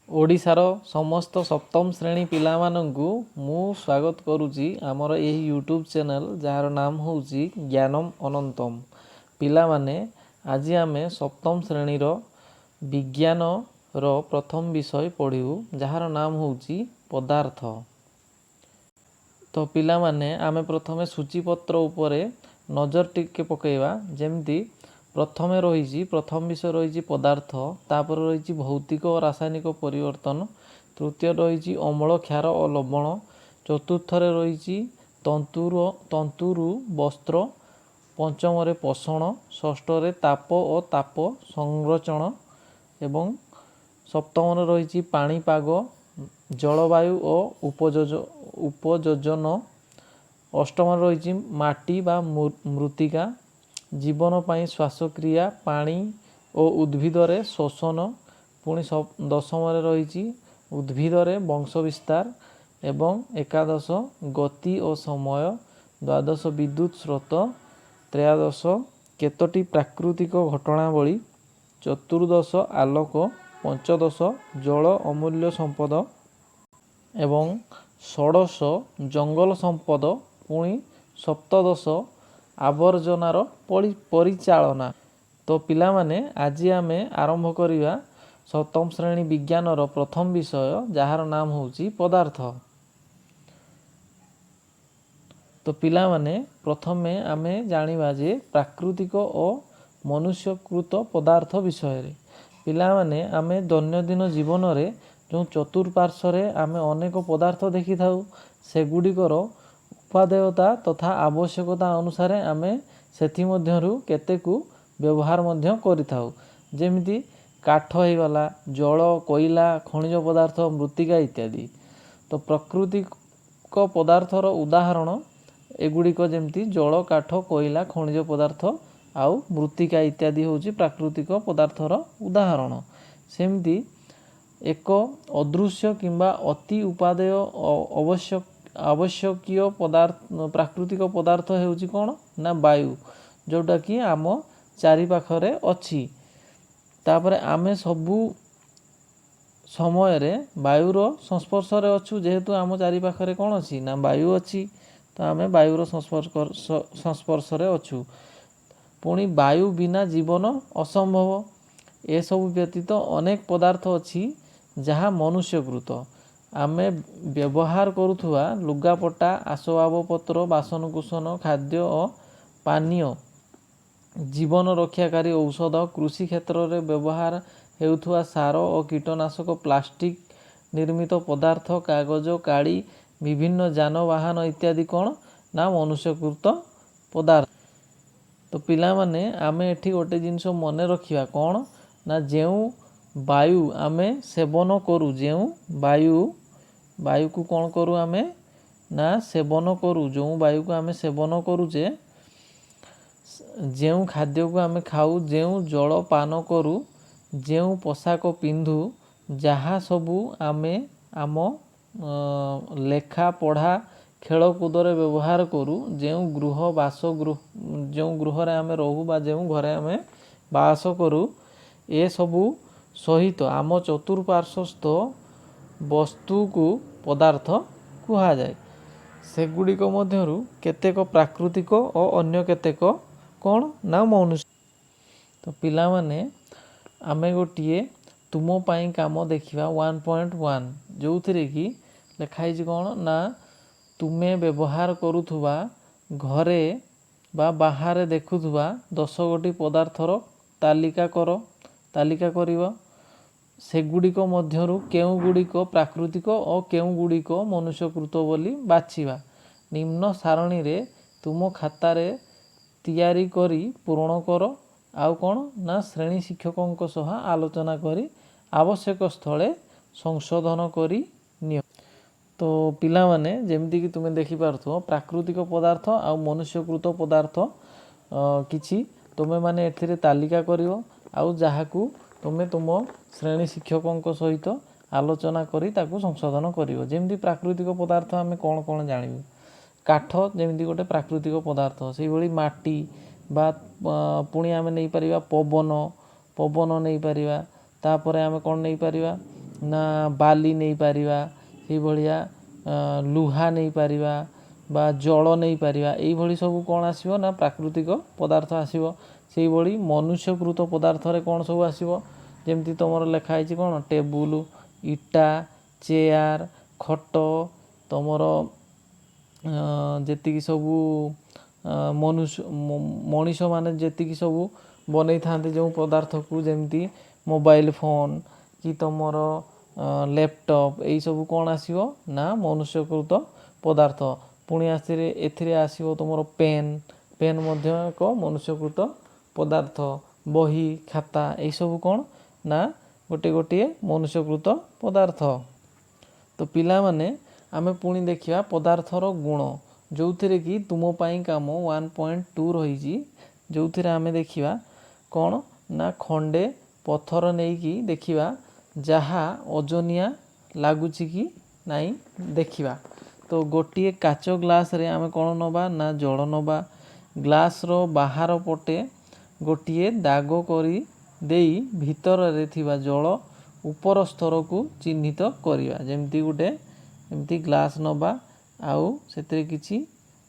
ଓଡ଼ିଶାର ସମସ୍ତ ସପ୍ତମ ଶ୍ରେଣୀ ପିଲାମାନଙ୍କୁ ମୁଁ ସ୍ୱାଗତ କରୁଛି ଆମର ଏହି ୟୁଟ୍ୟୁବ୍ ଚ୍ୟାନେଲ୍ ଯାହାର ନାମ ହେଉଛି ଜ୍ଞାନମ୍ ଅନନ୍ତମ୍। ପିଲାମାନେ ଆଜି ଆମେ ସପ୍ତମ ଶ୍ରେଣୀର ବିଜ୍ଞାନର ପ୍ରଥମ ବିଷୟ ପଢ଼ିବୁ ଯାହାର ନାମ ହେଉଛି ପଦାର୍ଥ। ତ ପିଲାମାନେ ଆମେ ପ୍ରଥମେ ସୂଚୀପତ୍ର ଉପରେ ନଜର ଟିକେ ପକାଇବା। ଯେମିତି ପ୍ରଥମ ବିଷୟ ରହିଛି ପଦାର୍ଥ, ତାପରେ ରହିଛି ଭୌତିକ ଓ ରାସାୟନିକ ପରିବର୍ତ୍ତନ, ତୃତୀୟ ରହିଛି ଅମ୍ଳ, କ୍ଷାର ଓ ଲବଣ, ଚତୁର୍ଥରେ ରହିଛି ତନ୍ତୁରୁ ବସ୍ତ୍ର, ପଞ୍ଚମରେ ପୋଷଣ, ଷଷ୍ଠରେ ତାପ ଓ ତାପ ସଂରକ୍ଷଣ ଏବଂ ସପ୍ତମରେ ରହିଛି ପାଣିପାଗ, ଜଳବାୟୁ ଓ ଉପଯୋଜନ, ଅଷ୍ଟମରେ ରହିଛି ମାଟି ବା ମୃତ୍ତିକା, ଜୀବନ ପାଇଁ ଶ୍ୱାସକ୍ରିୟା, ପାଣି ଓ ଉଦ୍ଭିଦରେ ଶୋଷଣ, ପୁଣି ଦଶମରେ ରହିଛି ଉଦ୍ଭିଦରେ ବଂଶ ବିସ୍ତାର ଏବଂ ଏକାଦଶ ଗତି ଓ ସମୟ, ଦ୍ୱାଦଶ ବିଦ୍ୟୁତ୍ ସ୍ରୋତ, ତ୍ରୟୋଦଶ କେତୋଟି ପ୍ରାକୃତିକ ଘଟଣାବଳୀ, ଚତୁର୍ଦଶ ଆଲୋକ, ପଞ୍ଚଦଶ ଜଳ ଅମୂଲ୍ୟ ସମ୍ପଦ ଏବଂ ଷୋଡ଼ଶ ଜଙ୍ଗଲ ସମ୍ପଦ, ପୁଣି ସପ୍ତଦଶ ଆବର୍ଜନାର ପରିଚାଳନା। ତ ପିଲାମାନେ ଆଜି ଆମେ ଆରମ୍ଭ କରିବା ସପ୍ତମ ଶ୍ରେଣୀ ବିଜ୍ଞାନର ପ୍ରଥମ ବିଷୟ ଯାହାର ନାମ ହେଉଛି ପଦାର୍ଥ। ତ ପିଲାମାନେ ପ୍ରଥମେ ଆମେ ଜାଣିବା ଯେ ପ୍ରାକୃତିକ ଓ ମନୁଷ୍ୟକୃତ ପଦାର୍ଥ ବିଷୟରେ। ପିଲାମାନେ ଆମେ ଦୈନନ୍ଦିନ ଜୀବନରେ ଯେଉଁ ଚତୁଃପାର୍ଶ୍ୱରେ ଆମେ ଅନେକ ପଦାର୍ଥ ଦେଖିଥାଉ, ସେଗୁଡ଼ିକର ଉପାଦେୟତା ତଥା ଆବଶ୍ୟକତା ଅନୁସାରେ ଆମେ ସେଥିମଧ୍ୟରୁ କେତେକୁ ବ୍ୟବହାର ମଧ୍ୟ କରିଥାଉ। ଯେମିତି କାଠ ହେଇଗଲା, ଜଳ, କୋଇଲା, ଖଣିଜ ପଦାର୍ଥ, ମୃତ୍ତିକା ଇତ୍ୟାଦି। ତ ପ୍ରାକୃତିକ ପଦାର୍ଥର ଉଦାହରଣ ଏଗୁଡ଼ିକ ଯେମିତି ଜଳ, କାଠ, କୋଇଲା, ଖଣିଜ ପଦାର୍ଥ ଆଉ ମୃତ୍ତିକା ଇତ୍ୟାଦି ହେଉଛି ପ୍ରାକୃତିକ ପଦାର୍ଥର ଉଦାହରଣ। ସେମିତି ଏକ ଅଦୃଶ୍ୟ କିମ୍ବା ଅତି ଉପାଦେୟ ଆବଶ୍ୟକୀୟ ପ୍ରାକୃତିକ ପଦାର୍ଥ ହେଉଛି କ'ଣ ନା ବାୟୁ, ଯେଉଁଟାକି ଆମ ଚାରିପାଖରେ ଅଛି। ତାପରେ ଆମେ ସବୁ ସମୟରେ ବାୟୁର ସଂସ୍ପର୍ଶରେ ଅଛୁ, ଯେହେତୁ ଆମ ଚାରିପାଖରେ କ'ଣ ଅଛି ନା ବାୟୁ ଅଛି, ତ ଆମେ ବାୟୁର ସଂସ୍ପର୍ଶରେ ଅଛୁ। ପୁଣି ବାୟୁ ବିନା ଜୀବନ ଅସମ୍ଭବ। ଏସବୁ ବ୍ୟତୀତ ଅନେକ ପଦାର୍ଥ ଅଛି ଯାହା ମନୁଷ୍ୟକୃତ। ଆମେ ବ୍ୟବହାର କରୁଥିବା ଲୁଗାପଟା, ଆସବାବପତ୍ର, ବାସନକୁସନ, ଖାଦ୍ୟ ଓ ପାନୀୟ, ଜୀବନ ରକ୍ଷାକାରୀ ଔଷଧ, କୃଷି କ୍ଷେତ୍ରରେ ବ୍ୟବହାର ହେଉଥିବା ସାର ଓ କୀଟନାଶକ, ପ୍ଲାଷ୍ଟିକ ନିର୍ମିତ ପଦାର୍ଥ, କାଗଜ, କାଳି, ବିଭିନ୍ନ ଯାନବାହନ ଇତ୍ୟାଦି କ'ଣ ନା ମନୁଷ୍ୟକୃତ ପଦାର୍ଥ। ତ ପିଲାମାନେ ଆମେ ଏଠି ଗୋଟେ ଜିନିଷ ମନେ ରଖିବା କ'ଣ ନା ଯେଉଁ ବାୟୁ ଆମେ ସେବନ କରୁ, ବାୟୁକୁ କ'ଣ କରୁ ଆମେ ନା ସେବନ କରୁ, ଯେଉଁ ବାୟୁକୁ ଆମେ ସେବନ କରୁଛେ, ଯେଉଁ ଖାଦ୍ୟକୁ ଆମେ ଖାଉ, ଯେଉଁ ଜଳ ପାନ କରୁ, ଯେଉଁ ପୋଷାକ ପିନ୍ଧୁ, ଯାହା ସବୁ ଆମେ ଆମ ଲେଖା ପଢ଼ା ଖେଳକୁଦରେ ବ୍ୟବହାର କରୁ, ଯେଉଁ ଗୃହରେ ଆମେ ରହୁ ବା ଯେଉଁ ଘରେ ଆମେ ବାସ କରୁ, ଏସବୁ ସହିତ ଆମ ଚତୁଃପାର୍ଶ୍ୱସ୍ଥ ବସ୍ତୁକୁ ପଦାର୍ଥ କୁହାଯାଏ। ସେଗୁଡ଼ିକ ମଧ୍ୟରୁ କେତେକ ପ୍ରାକୃତିକ ଓ ଅନ୍ୟ କେତେକ କ'ଣ ନା ମନୁଷ୍ୟ। ତ ପିଲାମାନେ ଆମେ ଗୋଟିଏ ତୁମ ପାଇଁ କାମ ଦେଖିବା 1.1, ଯେଉଁଥିରେ କି ଲେଖା ହେଇଛି କ'ଣ ନା ତୁମେ ବ୍ୟବହାର କରୁଥିବା ଘରେ ବା ବାହାରେ ଦେଖୁଥିବା 10 ଗୋଟି ପଦାର୍ଥର ତାଲିକା କରିବ। ସେଗୁଡ଼ିକ ମଧ୍ୟରୁ କେଉଁଗୁଡ଼ିକ ପ୍ରାକୃତିକ ଓ କେଉଁଗୁଡ଼ିକ ମନୁଷ୍ୟକୃତ ବୋଲି ବାଛିବା। ନିମ୍ନ ସାରଣୀରେ ତୁମ ଖାତାରେ ତିଆରି କରି ପୂରଣ କର। ଆଉ କ'ଣ ନା ଶ୍ରେଣୀ ଶିକ୍ଷକଙ୍କ ସହ ଆଲୋଚନା କରି ଆବଶ୍ୟକ ସ୍ଥଳେ ସଂଶୋଧନ କରି ନିଅ। ତ ପିଲାମାନେ ଯେମିତିକି ତୁମେ ଦେଖିପାରୁଥିବ ପ୍ରାକୃତିକ ପଦାର୍ଥ ଆଉ ମନୁଷ୍ୟକୃତ ପଦାର୍ଥ କିଛି ତୁମେମାନେ ଏଥିରେ ତାଲିକା କରିବ, ଆଉ ଯାହାକୁ ତୁମେ ତୁମ ଶ୍ରେଣୀ ଶିକ୍ଷକଙ୍କ ସହିତ ଆଲୋଚନା କରି ତାକୁ ସଂଶୋଧନ କରିବ। ଯେମିତି ପ୍ରାକୃତିକ ପଦାର୍ଥ ଆମେ କ'ଣ କ'ଣ ଜାଣିବୁ। କାଠ ଯେମିତି ଗୋଟେ ପ୍ରାକୃତିକ ପଦାର୍ଥ, ସେଇଭଳି ମାଟି ବା ପୁଣି ଆମେ ନେଇପାରିବା ପବନ ନେଇପାରିବା। ତାପରେ ଆମେ କ'ଣ ନେଇପାରିବା ନା ବାଲି ନେଇପାରିବା, ସେଇଭଳିଆ ଲୁହା ନେଇପାରିବା ବା ଜଳ ନେଇପାରିବା। ଏଇଭଳି ସବୁ କ'ଣ ଆସିବ ନା ପ୍ରାକୃତିକ ପଦାର୍ଥ ଆସିବ। ସେଇଭଳି ମନୁଷ୍ୟକୃତ ପଦାର୍ଥରେ କ'ଣ ସବୁ ଆସିବ, ଯେମିତି ତୁମର ଲେଖା ହେଇଛି କ'ଣ ଟେବୁଲ, ଇଟା, ଚେୟାର, ଖଟ, ତୁମର ଯେତିକି ସବୁ ମଣିଷମାନେ ଯେତିକି ସବୁ ବନେଇଥାନ୍ତି ଯେଉଁ ପଦାର୍ଥକୁ, ଯେମିତି ମୋବାଇଲ ଫୋନ୍ କି ତୁମର ଲ୍ୟାପଟପ୍, ଏଇସବୁ କ'ଣ ଆସିବ ନା ମନୁଷ୍ୟକୃତ ପଦାର୍ଥ। ପୁଣି ଏଥିରେ ଆସିବ ତୁମର ପେନ୍ ମଧ୍ୟ ଏକ ମନୁଷ୍ୟକୃତ ପଦାର୍ଥ। ବହି, ଖାତା, ଏଇସବୁ କ'ଣ ନା ଗୋଟିଏ ମନୁଷ୍ୟକୃତ ପଦାର୍ଥ। ତ ପିଲାମାନେ ଆମେ ପୁଣି ଦେଖିବା ପଦାର୍ଥର ଗୁଣ, ଯେଉଁଥିରେ କି ତୁମ ପାଇଁ କାମ 1.2 ରହିଛି, ଯେଉଁଥିରେ ଆମେ ଦେଖିବା କ'ଣ ନା ଖଣ୍ଡେ ପଥର ନେଇକି ଦେଖିବା ଯାହା ଓଜନିଆ ଲାଗୁଛି କି ନାହିଁ ଦେଖିବା। ତ ଗୋଟିଏ କାଚ ଗ୍ଲାସରେ ଆମେ କ'ଣ ନେବା ନା ଜଳ ନେବା। ଗ୍ଲାସର ବାହାର ପଟେ ଗୋଟିଏ ଦାଗ କରି ଦେଇ ଭିତରରେ ଥିବା ଜଳ ଉପର ସ୍ତରକୁ ଚିହ୍ନିତ କରିବା। ଏମିତି ଗ୍ଲାସ୍ ନେବା, ଆଉ ସେଥିରେ କିଛି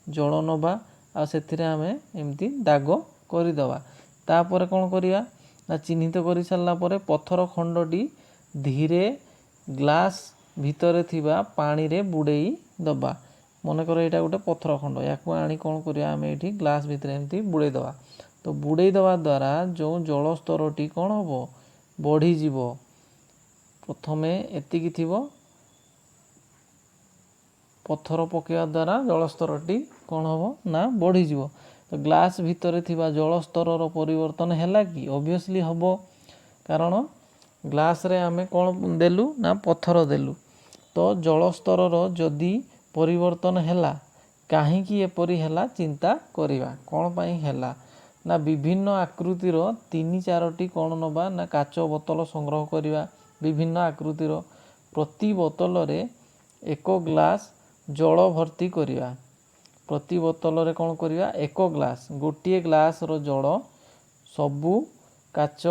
ଜଳ ନେବା, ଆଉ ସେଥିରେ ଆମେ ଏମିତି ଦାଗ କରିଦେବା। ତାପରେ କ'ଣ କରିବା ନା ଚିହ୍ନିତ କରିସାରିଲା ପରେ ପଥର ଖଣ୍ଡଟି ଧୀରେ ଗ୍ଲାସ୍ ଭିତରେ ଥିବା ପାଣିରେ ବୁଡ଼େଇ ଦେବା। ମନେକର ଏଇଟା ଗୋଟେ ପଥର ଖଣ୍ଡ, ୟାକୁ ଆଣି କ'ଣ କରିବା ଆମେ ଏଇଠି ଗ୍ଲାସ୍ ଭିତରେ ଏମିତି ବୁଡ଼େଇ ଦେବା। ତ ବୁଡ଼େଇ ଦେବା ଦ୍ୱାରା ଯେଉଁ ଜଳ ସ୍ତରଟି କ'ଣ ହେବ, ବଢ଼ିଯିବ। ପ୍ରଥମେ ଏତିକି ଥିବ, ପଥର ପକାଇବା ଦ୍ୱାରା ଜଳସ୍ତରଟି କ'ଣ ହେବ ନା ବଢ଼ିଯିବ। ତ ଗ୍ଲାସ୍ ଭିତରେ ଥିବା ଜଳସ୍ତରର ପରିବର୍ତ୍ତନ ହେଲା କି? ଅବଭିୟସ୍ଲି ହେବ, କାରଣ ଗ୍ଲାସ୍ରେ ଆମେ କ'ଣ ଦେଲୁ ନା ପଥର ଦେଲୁ। ତ ଜଳସ୍ତରର ଯଦି ପରିବର୍ତ୍ତନ ହେଲା, କାହିଁକି ଏପରି ହେଲା ଚିନ୍ତା କରିବା। କ'ଣ ପାଇଁ ହେଲା ନା ବିଭିନ୍ନ ଆକୃତିର 3-4ଟି କ'ଣ ନେବା ନା କାଚ ବୋତଲ ସଂଗ୍ରହ କରିବା, ବିଭିନ୍ନ ଆକୃତିର। ପ୍ରତି ବୋତଲରେ 1 ଗ୍ଲାସ୍ ଜଳ ଭର୍ତ୍ତି କରିବା। ପ୍ରତି ବୋତଲରେ କ'ଣ କରିବା, 1 ଗ୍ଲାସ୍, ଗୋଟିଏ ଗ୍ଲାସ୍ର ଜଳ ସବୁ କାଚ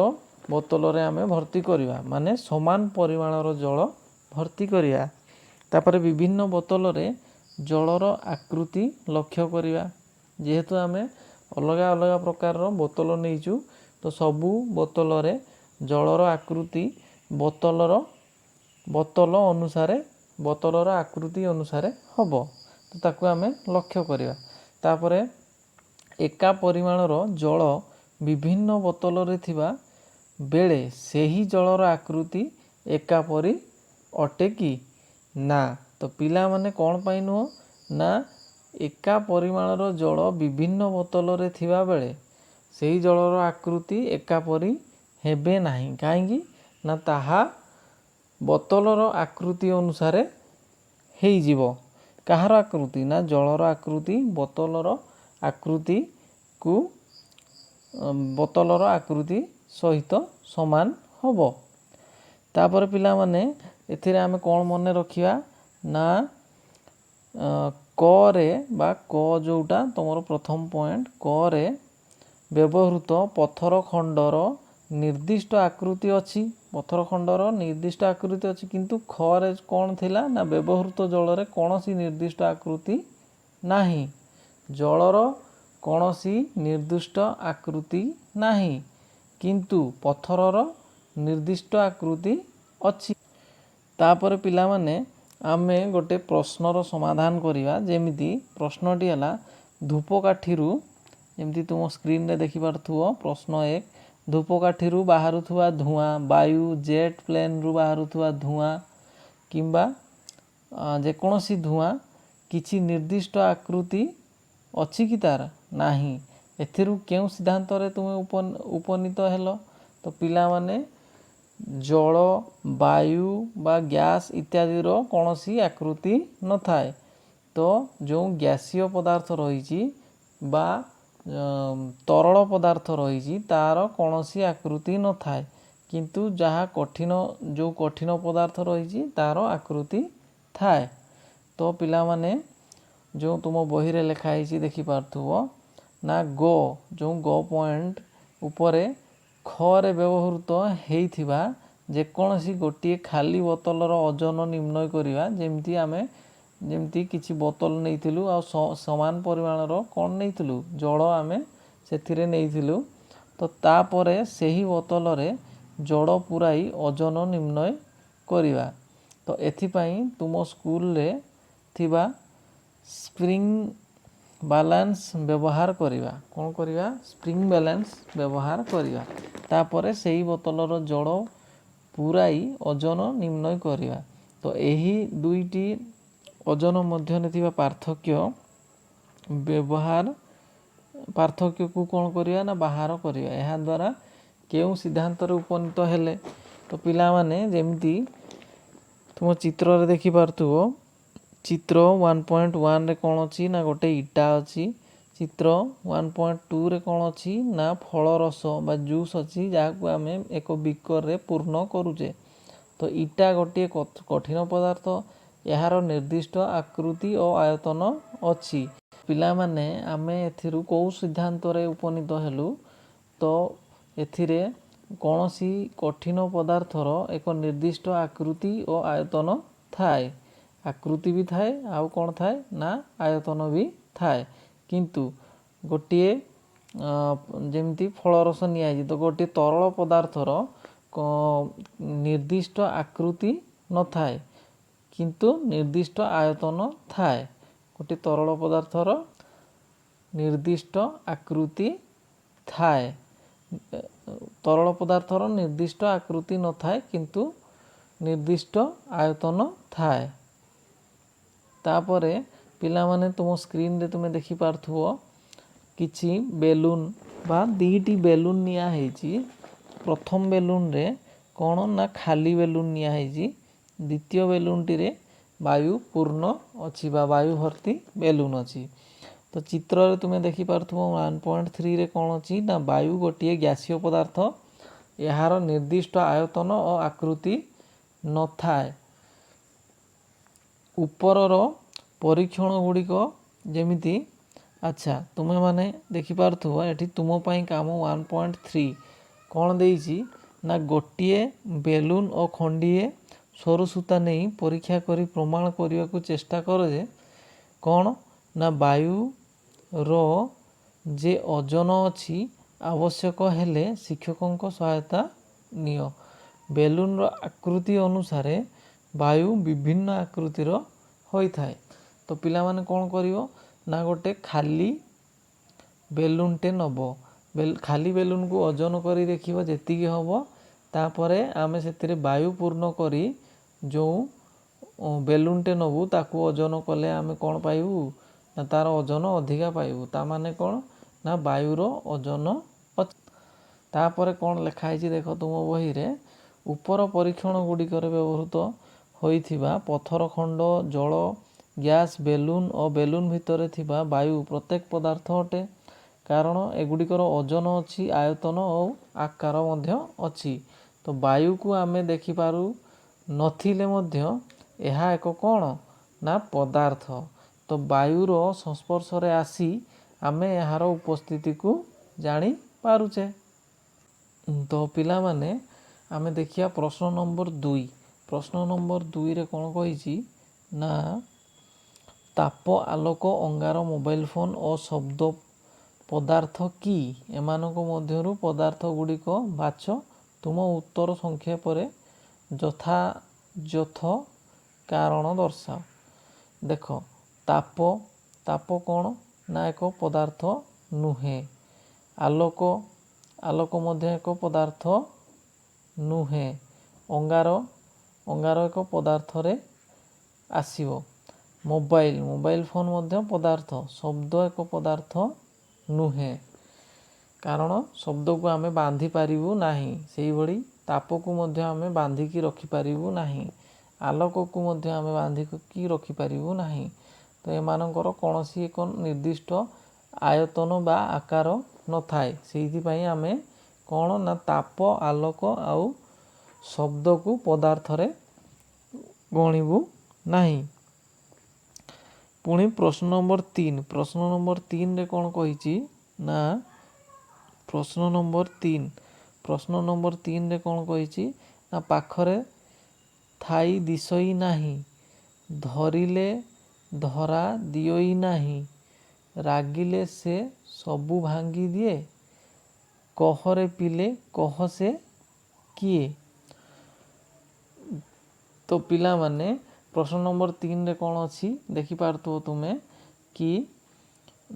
ବୋତଲରେ ଆମେ ଭର୍ତ୍ତି କରିବା, ମାନେ ସମାନ ପରିମାଣର ଜଳ ଭର୍ତ୍ତି କରିବା। ତାପରେ ବିଭିନ୍ନ ବୋତଲରେ ଜଳର ଆକୃତି ଲକ୍ଷ୍ୟ କରିବା। ଯେହେତୁ ଆମେ ଅଲଗା ଅଲଗା ପ୍ରକାରର ବୋତଲ ନେଇଛୁ, ତ ସବୁ ବୋତଲରେ ଜଳର ଆକୃତି ବୋତଲର ଆକୃତି ଅନୁସାରେ ହେବ। ତ ତାକୁ ଆମେ ଲକ୍ଷ୍ୟ କରିବା। ତାପରେ ଏକା ପରିମାଣର ଜଳ ବିଭିନ୍ନ ବୋତଲରେ ଥିବା ବେଳେ ସେହି ଜଳର ଆକୃତି ଏକାପରି ଅଟେ କି ନା। ତ ପିଲାମାନେ କ'ଣ ପାଇଁ ନୁହଁ ନା ଏକା ପରିମାଣର ଜଳ ବିଭିନ୍ନ ବୋତଲରେ ଥିବା ବେଳେ ସେହି ଜଳର ଆକୃତି ଏକାପରି ହେବେ ନାହିଁ। କାହିଁକି ନା ତାହା ବୋତଲର ଆକୃତି ଅନୁସାରେ ହେଇଯିବ। କାହାର ଆକୃତି ନା ଜଳର ଆକୃତି ବୋତଲର ଆକୃତି ସହିତ ସମାନ ହେବ। ତାପରେ ପିଲାମାନେ ଏଥିରେ ଆମେ କ'ଣ ମନେ ରଖିବା ନା କରେ ବା ଯେଉଁଟା ତୁମର ପ୍ରଥମ ପଏଣ୍ଟ, କରେ ବ୍ୟବହୃତ ପଥର ଖଣ୍ଡର ନିର୍ଦ୍ଦିଷ୍ଟ ଆକୃତି ଅଛି। ପଥର ଖଣ୍ଡର ନିର୍ଦ୍ଦିଷ୍ଟ ଆକୃତି ଅଛି, କିନ୍ତୁ ଖରେ କ'ଣ ଥିଲା ନା ବ୍ୟବହୃତ ଜଳରେ କୌଣସି ନିର୍ଦ୍ଦିଷ୍ଟ ଆକୃତି ନାହିଁ। ଜଳର କୌଣସି ନିର୍ଦ୍ଦିଷ୍ଟ ଆକୃତି ନାହିଁ, କିନ୍ତୁ ପଥରର ନିର୍ଦ୍ଦିଷ୍ଟ ଆକୃତି ଅଛି। ତାପରେ ପିଲାମାନେ ଆମେ ଗୋଟେ ପ୍ରଶ୍ନର ସମାଧାନ କରିବା। ଯେମିତି ପ୍ରଶ୍ନଟି ହେଲା, ଧୂପକାଠିରୁ, ଯେମିତି ତୁମ ସ୍କ୍ରିନରେ ଦେଖିପାରୁଥିବ ପ୍ରଶ୍ନ 1, ଧୂପକାଠିରୁ ବାହାରୁଥିବା ଧୂଆଁ, ବାୟୁ, ଜେଟ୍ ପ୍ଲେନ୍ରୁ ବାହାରୁଥିବା ଧୂଆଁ କିମ୍ବା ଯେକୌଣସି ଧୂଆଁ କିଛି ନିର୍ଦ୍ଦିଷ୍ଟ ଆକୃତି ଅଛି କି ତାର? ନାହିଁ। ଏଥିରୁ କେଉଁ ସିଦ୍ଧାନ୍ତରେ ତୁମେ ଉପନୀତ ହେଲ? ତ ପିଲାମାନେ ଜଳ, ବାୟୁ ବା ଗ୍ୟାସ୍ ଇତ୍ୟାଦିର କୌଣସି ଆକୃତି ନଥାଏ। ତ ଯେଉଁ ଗ୍ୟାସୀୟ ପଦାର୍ଥ ରହିଛି ବା ତରଳ ପଦାର୍ଥ ରହିଛି ତାର କୌଣସି ଆକୃତି ନଥାଏ, କିନ୍ତୁ ଯେଉଁ କଠିନ ପଦାର୍ଥ ରହିଛି ତାର ଆକୃତି ଥାଏ। ତ ପିଲାମାନେ ଯେଉଁ ତୁମ ବହିରେ ଲେଖା ହେଇଛି ଦେଖିପାରୁଥିବ ନା ଯେଉଁ ପଏଣ୍ଟ ଉପରେ ଖରେ ବ୍ୟବହୃତ ହେଇଥିବା ଯେକୌଣସି ଗୋଟିଏ ଖାଲି ବୋତଲର ଓଜନ ନିର୍ଣ୍ଣୟ କରିବା। ଯେମିତି କିଛି ବୋତଲ ନେଇଥିଲୁ ଆଉ ସମାନ ପରିମାଣର କ'ଣ ନେଇଥିଲୁ, ଜଳ ଆମେ ସେଥିରେ ନେଇଥିଲୁ। ତ ତାପରେ ସେହି ବୋତଲରେ ଜଳ ପୁରାଇ ଓଜନ ନିର୍ଣ୍ଣୟ କରିବା। ତ ଏଥିପାଇଁ ତୁମ ସ୍କୁଲରେ ଥିବା ସ୍ପ୍ରିଙ୍ଗ ବାଲାନ୍ସ ବ୍ୟବହାର କରିବା। କ'ଣ କରିବା? ସ୍ପ୍ରିଙ୍ଗ ବାଲାନ୍ସ ବ୍ୟବହାର କରିବା। ତାପରେ ସେହି ବୋତଲର ଜଳ ପୁରାଇ ଓଜନ ନିର୍ଣ୍ଣୟ କରିବା। ତ ଏହି ଦୁଇଟି ଓଜନ ମଧ୍ୟରେ ଥିବା ପାର୍ଥକ୍ୟକୁ କ'ଣ କରିବା ନା ବାହାର କରିବା। ଏହାଦ୍ୱାରା କେଉଁ ସିଦ୍ଧାନ୍ତରେ ଉପନୀତ ହେଲେ? ତ ପିଲାମାନେ ଯେମିତି ତୁମ ଚିତ୍ରରେ ଦେଖିପାରୁଥିବ, ଚିତ୍ର 1.1ରେ କ'ଣ ଅଛି ନା ଗୋଟେ ଇଟା ଅଛି। ଚିତ୍ର 1.2ରେ କ'ଣ ଅଛି ନା ଫଳରସ ବା ଜୁସ୍ ଅଛି, ଯାହାକୁ ଆମେ ଏକ ବିକରରେ ପୂର୍ଣ୍ଣ କରୁଛେ। ତ ଇଟା ଗୋଟିଏ କଠିନ ପଦାର୍ଥ, ଏହାର ନିର୍ଦ୍ଦିଷ୍ଟ ଆକୃତି ଓ ଆୟତନ ଅଛି। ପିଲାମାନେ ଆମେ ଏଥିରୁ କେଉଁ ସିଦ୍ଧାନ୍ତରେ ଉପନୀତ ହେଲୁ? ତ ଏଥିରେ କୌଣସି କଠିନ ପଦାର୍ଥର ଏକ ନିର୍ଦ୍ଦିଷ୍ଟ ଆକୃତି ଓ ଆୟତନ ଥାଏ। ଆକୃତି ବି ଥାଏ, ଆଉ କ'ଣ ଥାଏ ନା ଆୟତନ ବି ଥାଏ। କିନ୍ତୁ ଗୋଟିଏ ଯେମିତି ଫଳରସ ନିଆଯାଇଛି, ତ ଗୋଟିଏ ତରଳ ପଦାର୍ଥର ନିର୍ଦ୍ଦିଷ୍ଟ ଆକୃତି ନଥାଏ, କିନ୍ତୁ ନିର୍ଦ୍ଦିଷ୍ଟ ଆୟତନ ଥାଏ। ଗୋଟିଏ ତରଳ ପଦାର୍ଥର ନିର୍ଦ୍ଦିଷ୍ଟ ଆକୃତି ଥାଏ। ତରଳ ପଦାର୍ଥର ନିର୍ଦ୍ଦିଷ୍ଟ ଆକୃତି ନଥାଏ, କିନ୍ତୁ ନିର୍ଦ୍ଦିଷ୍ଟ ଆୟତନ ଥାଏ। ତାପରେ ପିଲାମାନେ ତୁମ ସ୍କ୍ରିନରେ ତୁମେ ଦେଖିପାରୁଥିବ କିଛି ବେଲୁନ୍ ବା ଦୁଇଟି ବେଲୁନ୍ ନିଆ ହେଇଛି। ପ୍ରଥମ ବେଲୁନ୍ରେ କ'ଣ ନା ଖାଲି ବେଲୁନ୍ ନିଆ ହେଇଛି। ଦ୍ୱିତୀୟ ବେଲୁନ୍ଟିରେ ବାୟୁ ପୂର୍ଣ୍ଣ ଅଛି ବା ବାୟୁ ଭର୍ତ୍ତି ବେଲୁନ୍ ଅଛି। ତ ଚିତ୍ରରେ ତୁମେ ଦେଖିପାରୁଥିବ 1.3ରେ କ'ଣ ଅଛି ନା ବାୟୁ ଗୋଟିଏ ଗ୍ୟାସୀୟ ପଦାର୍ଥ। ଏହାର ନିର୍ଦ୍ଦିଷ୍ଟ ଆୟତନ ଓ ଆକୃତି ନଥାଏ। ଉପରର ପରୀକ୍ଷଣ ଗୁଡ଼ିକ ଯେମିତି, ଆଚ୍ଛା ତୁମେମାନେ ଦେଖିପାରୁଥିବ ଏଠି ତୁମ ପାଇଁ କାମ 1.3 କ'ଣ ଦେଇଛି ନା ଗୋଟିଏ ବେଲୁନ୍ ଓ ଖଣ୍ଡିଏ ସରୁ ସୂତା ନେଇ ପରୀକ୍ଷା କରି ପ୍ରମାଣ କରିବାକୁ ଚେଷ୍ଟା କର ଯେ କ'ଣ ନା ବାୟୁର ଯେ ଓଜନ ଅଛି, ଆବଶ୍ୟକ ହେଲେ ଶିକ୍ଷକଙ୍କ ସହାୟତା ନିଅ। ବେଲୁନ୍ର ଆକୃତି ଅନୁସାରେ ବାୟୁ ବିଭିନ୍ନ ଆକୃତିର ହୋଇଥାଏ। ତ ପିଲାମାନେ କ'ଣ କରିବ ନା ଗୋଟେ ଖାଲି ବେଲୁନ୍ଟେ ନେବ। ଖାଲି ବେଲୁନ୍କୁ ଓଜନ କରି ଦେଖିବ ଯେତିକି ହେବ। ତାପରେ ଆମେ ସେଥିରେ ବାୟୁ ପୂର୍ଣ୍ଣ କରି ଯେଉଁ ବେଲୁନ୍ଟେ ନେବୁ ତାକୁ ଓଜନ କଲେ ଆମେ କ'ଣ ପାଇବୁ ନା ତା'ର ଓଜନ ଅଧିକା ପାଇବୁ। ତା ମାନେ କ'ଣ ନା ବାୟୁର ଓଜନ ଅଛି। ତାପରେ କ'ଣ ଲେଖା ହେଇଛି ଦେଖ ତୁମ ବହିରେ, ଉପର ପରୀକ୍ଷଣ ଗୁଡ଼ିକରେ ବ୍ୟବହୃତ ହୋଇଥିବା ପଥର ଖଣ୍ଡ, ଜଳ, ଗ୍ୟାସ୍, ବେଲୁନ୍ ଓ ବେଲୁନ୍ ଭିତରେ ଥିବା ବାୟୁ ପ୍ରତ୍ୟେକ ପଦାର୍ଥ ଅଟେ। କାରଣ ଏଗୁଡ଼ିକର ଓଜନ ଅଛି, ଆୟତନ ଓ ଆକାର ମଧ୍ୟ ଅଛି। ତ ବାୟୁକୁ ଆମେ ଦେଖିପାରୁ ନଥିଲେ ମଧ୍ୟ ଏହା ଏକ କ'ଣ ନା ପଦାର୍ଥ। ତ ବାୟୁର ସଂସ୍ପର୍ଶରେ ଆସି ଆମେ ଏହାର ଉପସ୍ଥିତିକୁ ଜାଣିପାରୁଛେ। ତ ପିଲାମାନେ ଆମେ ଦେଖିବା ପ୍ରଶ୍ନ ନମ୍ବର 2। ପ୍ରଶ୍ନ ନମ୍ବର 2ରେ କ'ଣ କହିଛି ନା ତାପ, ଆଲୋକ, ଅଙ୍ଗାର, ମୋବାଇଲ ଫୋନ୍ ଓ ଶବ୍ଦ ପଦାର୍ଥ କି? ଏମାନଙ୍କ ମଧ୍ୟରୁ ପଦାର୍ଥ ଗୁଡ଼ିକ ବାଛ। ତୁମ ଉତ୍ତର ସଂକ୍ଷେପରେ ଯଥାଯଥ କାରଣ ଦର୍ଶାଅ। ଦେଖ, ତାପ କ'ଣ ନା ଏକ ପଦାର୍ଥ ନୁହେଁ। ଆଲୋକ ମଧ୍ୟ ଏକ ପଦାର୍ଥ ନୁହେଁ। ଅଙ୍ଗାର ଏକ ପଦାର୍ଥରେ ଆସିବ। ମୋବାଇଲ ଫୋନ୍ ମଧ୍ୟ ପଦାର୍ଥ। ଶବ୍ଦ ଏକ ପଦାର୍ଥ ନୁହେଁ, କାରଣ ଶବ୍ଦକୁ ଆମେ ବାନ୍ଧି ପାରିବୁ ନାହିଁ। ସେହିଭଳି ତାପକୁ ମଧ୍ୟ ଆମେ ବାନ୍ଧିକି ରଖିପାରିବୁ ନାହିଁ। ଆଲୋକକୁ ମଧ୍ୟ ଆମେ ବାନ୍ଧିକି ରଖିପାରିବୁ ନାହିଁ। ତ ଏମାନଙ୍କର କୌଣସି ଏକ ନିର୍ଦ୍ଦିଷ୍ଟ ଆୟତନ ବା ଆକାର ନଥାଏ। ସେଇଥିପାଇଁ ଆମେ କ'ଣ ନା ତାପ, ଆଲୋକ ଆଉ ଶବ୍ଦକୁ ପଦାର୍ଥରେ ଗଣିବୁ ନାହିଁ। ପୁଣି ପ୍ରଶ୍ନ ନମ୍ବର 3। ପ୍ରଶ୍ନ ନମ୍ବର 3ରେ କ'ଣ କହିଛି ନା ପ୍ରଶ୍ନ ନମ୍ବର 3ରେ କ'ଣ କହିଛି ନା ପାଖରେ ଥାଇ ଦିଶଇ ନାହିଁ, ଧରିଲେ ଧରା ଦିଅଇ ନାହିଁ, ରାଗିଲେ ସେ ସବୁ ଭାଙ୍ଗି ଦିଏ, କହରେ ପିଲେ କହ ସେ କିଏ। ତ ପିଲାମାନେ ପ୍ରଶ୍ନ ନମ୍ବର 3ରେ କ'ଣ ଅଛି ଦେଖିପାରୁଥିବ ତୁମେ କି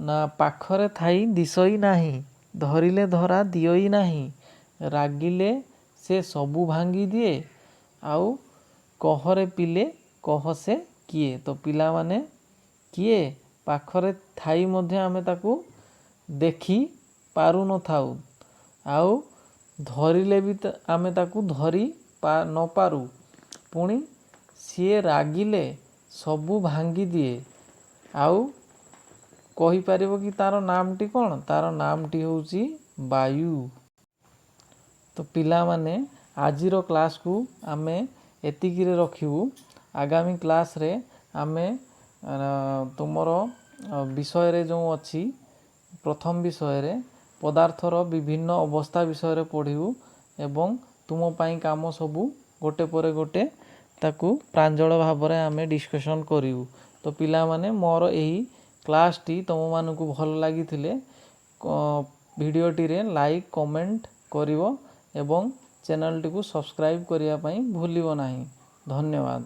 ନା ପାଖରେ ଥାଇ ଦିଶଇ ନାହିଁ, ଧରିଲେ ଧରା ଦିଅଇ ନାହିଁ, ରାଗିଲେ ସେ ସବୁ ଭାଙ୍ଗି ଦିଏ, ଆଉ କହରେ ପିଲେ କହ ସେ କିଏ। ତ ପିଲାମାନେ କିଏ ପାଖରେ ଥାଇ ମଧ୍ୟ ଆମେ ତାକୁ ଦେଖି ପାରୁନଥାଉ, ଆଉ ଧରିଲେ ବି ଆମେ ତାକୁ ଧରି ନପାରୁ, ପୁଣି ସିଏ ରାଗିଲେ ସବୁ ଭାଙ୍ଗି ଦିଏ, ଆଉ କହିପାରିବ କି ତାର ନାମଟି କ'ଣ? ତାର ନାମଟି ହେଉଛି ବାୟୁ। ତ ପିଲାମାନେ ଆଜିର କ୍ଲାସ୍କୁ ଆମେ ଏତିକିରେ ରଖିବୁ। ଆଗାମୀ କ୍ଲାସ୍ରେ ଆମେ ତୁମର ବିଷୟରେ ଯେଉଁ ଅଛି ପ୍ରଥମ ବିଷୟରେ ପଦାର୍ଥର ବିଭିନ୍ନ ଅବସ୍ଥା ବିଷୟରେ ପଢ଼ିବୁ ଏବଂ ତୁମ ପାଇଁ କାମ ସବୁ ଗୋଟେ ପରେ ଗୋଟେ ତାକୁ ପ୍ରାଞ୍ଜଳ ଭାବରେ ଆମେ ଡିସ୍କସନ୍ କରିବୁ। ତ ପିଲାମାନେ ମୋର ଏହି କ୍ଲାସ୍ଟି ତୁମମାନଙ୍କୁ ଭଲ ଲାଗିଥିଲେ ଭିଡ଼ିଓଟିରେ ଲାଇକ୍ କମେଣ୍ଟ କରିବ ଏବଂ ଚ୍ୟାନେଲଟିକୁ ସବସ୍କ୍ରାଇବ୍ କରିବା ପାଇଁ ଭୁଲିବ ନାହିଁ। ଧନ୍ୟବାଦ।